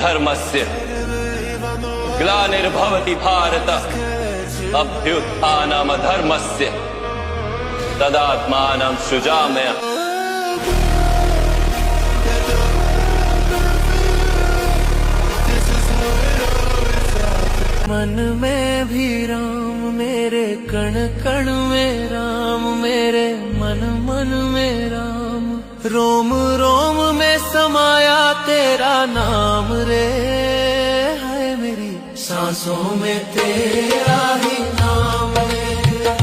धर्मस्य ग्लानिर्भवति भारत अभ्युत्थानमधर्मस्य तदात्मानं सृजाम्यहम्। मन में भी राम मेरे कण कण में राम मेरे मन मन में राम रोम रोम में समाया तेरा नाम रे है मेरी सांसों में तेरा